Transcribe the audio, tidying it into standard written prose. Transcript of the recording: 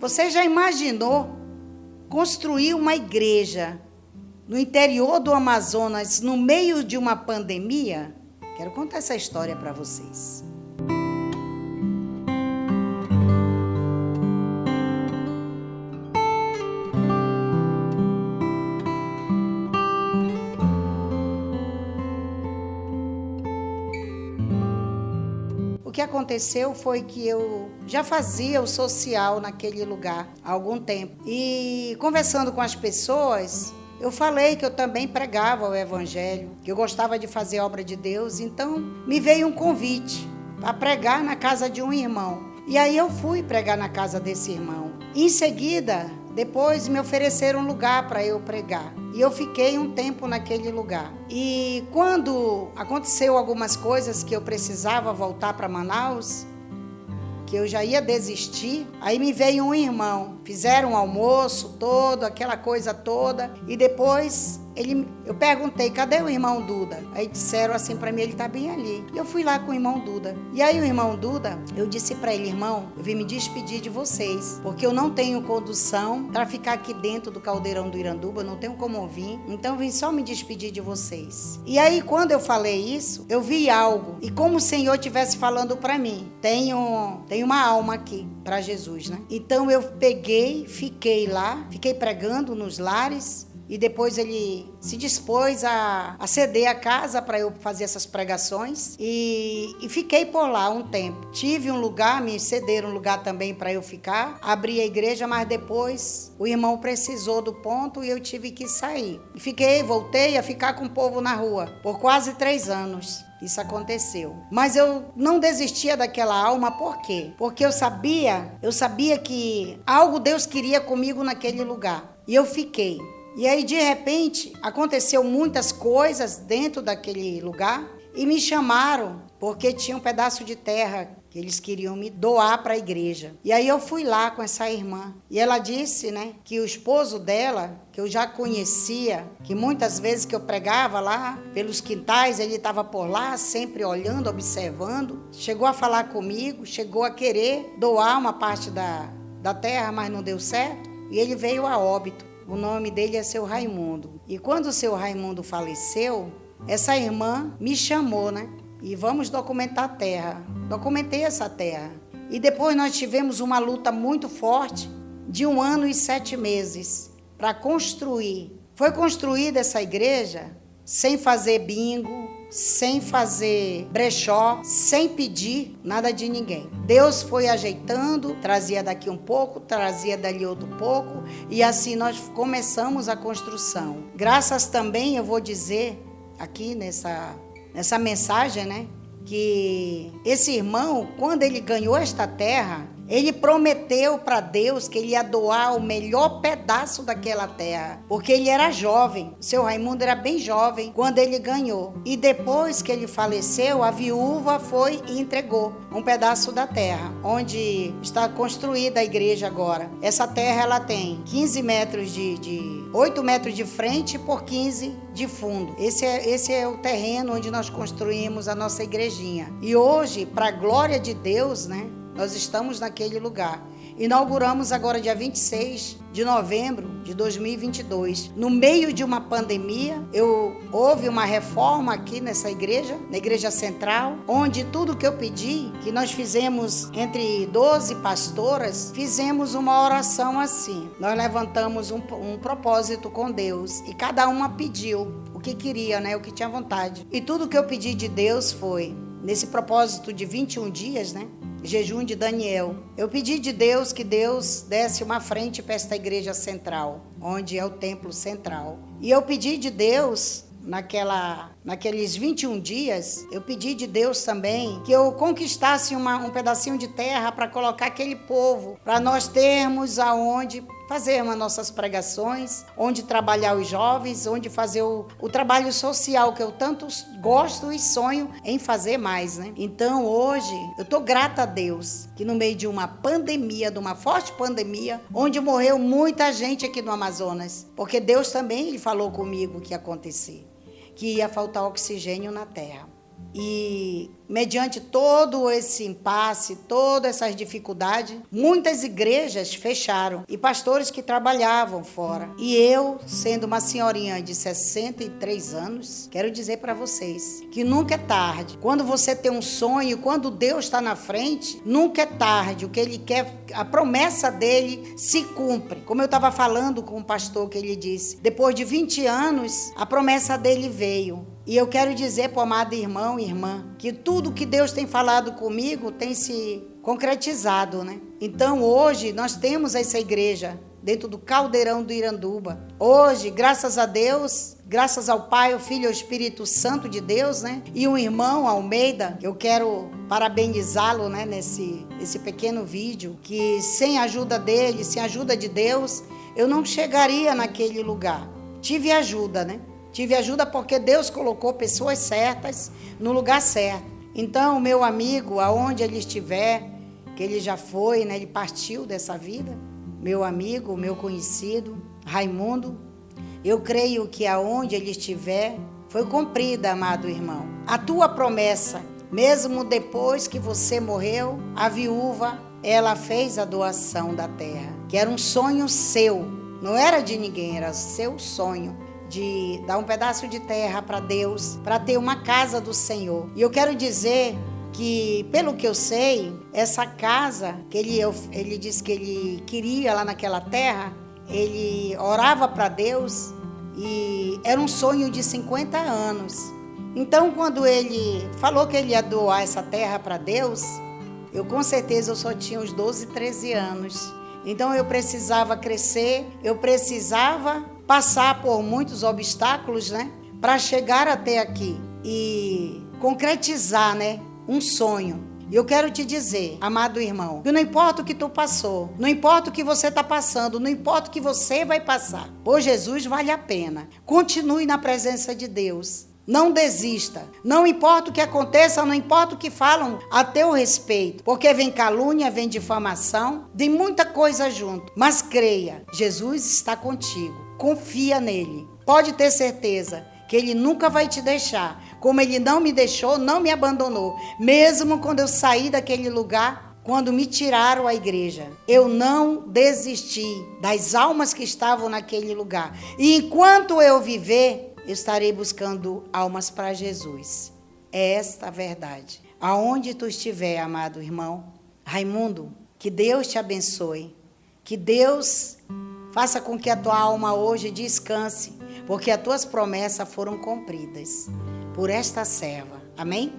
Você já imaginou construir uma igreja no interior do Amazonas, no meio de uma pandemia? Quero contar essa história para vocês. O que aconteceu foi que eu já fazia o social naquele lugar há algum tempo. E conversando com as pessoas, eu falei que eu também pregava o evangelho, que eu gostava de fazer a obra de Deus. Então me veio um convite para pregar na casa de um irmão. E aí eu fui pregar na casa desse irmão. Em seguida, depois me ofereceram um lugar para eu pregar. E eu fiquei um tempo naquele lugar. E quando aconteceu algumas coisas que eu precisava voltar para Manaus, que eu já ia desistir, aí me veio um irmão. Fizeram um almoço todo, aquela coisa toda. E depois eu perguntei, cadê o irmão Duda? Aí disseram assim para mim, ele tá bem ali. E eu fui lá com o irmão Duda. E aí o irmão Duda, eu disse para ele, irmão, eu vim me despedir de vocês, porque eu não tenho condução para ficar aqui dentro do caldeirão do Iranduba, eu não tenho como vir, então eu vim só me despedir de vocês. E aí quando eu falei isso, eu vi algo, e como o Senhor estivesse falando para mim, tem uma alma aqui para Jesus, né? Então eu peguei, fiquei lá, fiquei pregando nos lares. E depois ele se dispôs a ceder a casa para eu fazer essas pregações. E fiquei por lá um tempo. Tive um lugar, me cederam um lugar também para eu ficar. Abri a igreja, mas depois o irmão precisou do ponto e eu tive que sair. E voltei a ficar com o povo na rua por quase 3 anos. Isso aconteceu. Mas eu não desistia daquela alma, por quê? Porque eu sabia que algo Deus queria comigo naquele lugar. E eu fiquei. E aí, de repente, aconteceu muitas coisas dentro daquele lugar e me chamaram porque tinha um pedaço de terra que eles queriam me doar para a igreja. E aí eu fui lá com essa irmã. E ela disse, né, que o esposo dela, que eu já conhecia, que muitas vezes que eu pregava lá pelos quintais, ele estava por lá, sempre olhando, observando. Chegou a falar comigo, chegou a querer doar uma parte da terra, mas não deu certo. E ele veio a óbito. O nome dele é seu Raimundo. E quando o seu Raimundo faleceu, essa irmã me chamou, né? E vamos documentar a terra. Documentei essa terra. E depois nós tivemos uma luta muito forte de 1 ano e 7 meses para construir. Foi construída essa igreja sem fazer bingo, sem fazer brechó, sem pedir nada de ninguém. Deus foi ajeitando, trazia daqui um pouco, trazia dali outro pouco, e assim nós começamos a construção. Graças também, eu vou dizer aqui nessa mensagem, né, que esse irmão, quando ele ganhou esta terra, ele prometeu para Deus que ele ia doar o melhor pedaço daquela terra, porque ele era jovem. O seu Raimundo era bem jovem quando ele ganhou. E depois que ele faleceu, a viúva foi e entregou um pedaço da terra, onde está construída a igreja agora. Essa terra ela tem 15 metros 8 metros de frente por 15 de fundo. Esse é o terreno onde nós construímos a nossa igrejinha. E hoje, para a glória de Deus, né? Nós estamos naquele lugar. Inauguramos agora dia 26 de novembro de 2022. No meio de uma pandemia, houve uma reforma aqui nessa igreja, na igreja central, onde tudo que eu pedi, que nós fizemos entre 12 pastoras, fizemos uma oração assim. Nós levantamos um propósito com Deus e cada uma pediu o que queria, né? O que tinha vontade. E tudo que eu pedi de Deus foi, nesse propósito de 21 dias, né? Jejum de Daniel. Eu pedi de Deus que Deus desse uma frente para esta igreja central, onde é o templo central. E eu pedi de Deus, naqueles 21 dias, eu pedi de Deus também que eu conquistasse um pedacinho de terra para colocar aquele povo, para nós termos aonde fazermos as nossas pregações, onde trabalhar os jovens, onde fazer o trabalho social que eu tanto gosto e sonho em fazer mais, né? Então hoje eu estou grata a Deus que no meio de uma pandemia, de uma forte pandemia, onde morreu muita gente aqui no Amazonas, porque Deus também ele falou comigo que ia acontecer, que ia faltar oxigênio na terra. E mediante todo esse impasse, todas essas dificuldades, muitas igrejas fecharam e pastores que trabalhavam fora. E eu, sendo uma senhorinha de 63 anos, quero dizer para vocês que nunca é tarde. Quando você tem um sonho, quando Deus está na frente, nunca é tarde. O que Ele quer, a promessa dele se cumpre. Como eu estava falando com o pastor, que ele disse, depois de 20 anos, a promessa dele veio. E eu quero dizer para o amado irmão e irmã que tudo que Deus tem falado comigo tem se concretizado, né? Então hoje nós temos essa igreja dentro do Caldeirão do Iranduba. Hoje, graças a Deus, graças ao Pai, ao Filho e ao Espírito Santo de Deus, né? E o irmão Almeida, eu quero parabenizá-lo, né? Nesse pequeno vídeo, que sem a ajuda dele, sem a ajuda de Deus, eu não chegaria naquele lugar. Tive ajuda, né? Tive ajuda porque Deus colocou pessoas certas no lugar certo. Então, meu amigo, aonde ele estiver, que ele já foi, né? Ele partiu dessa vida. Meu amigo, meu conhecido, Raimundo, eu creio que aonde ele estiver, foi cumprida, amado irmão. A tua promessa, mesmo depois que você morreu, a viúva, ela fez a doação da terra, que era um sonho seu, não era de ninguém, era seu sonho, de dar um pedaço de terra para Deus, para ter uma casa do Senhor. E eu quero dizer que, pelo que eu sei, essa casa que ele disse que ele queria lá naquela terra, ele orava para Deus e era um sonho de 50 anos. Então, quando ele falou que ele ia doar essa terra para Deus, eu com certeza eu só tinha uns 12, 13 anos. Então eu precisava crescer, eu precisava passar por muitos obstáculos, né, para chegar até aqui e concretizar, né, um sonho. E eu quero te dizer, amado irmão, que não importa o que tu passou, não importa o que você está passando, não importa o que você vai passar, por Jesus vale a pena. Continue na presença de Deus. Não desista. Não importa o que aconteça, não importa o que falam a teu respeito, porque vem calúnia, vem difamação, vem muita coisa junto. Mas creia, Jesus está contigo. Confia nele. Pode ter certeza que ele nunca vai te deixar. Como ele não me deixou, não me abandonou. Mesmo quando eu saí daquele lugar, quando me tiraram a igreja, eu não desisti das almas que estavam naquele lugar. E enquanto eu viver, eu estarei buscando almas para Jesus. É esta a verdade. Aonde tu estiver, amado irmão, Raimundo, que Deus te abençoe. Que Deus faça com que a tua alma hoje descanse, porque as tuas promessas foram cumpridas por esta serva. Amém?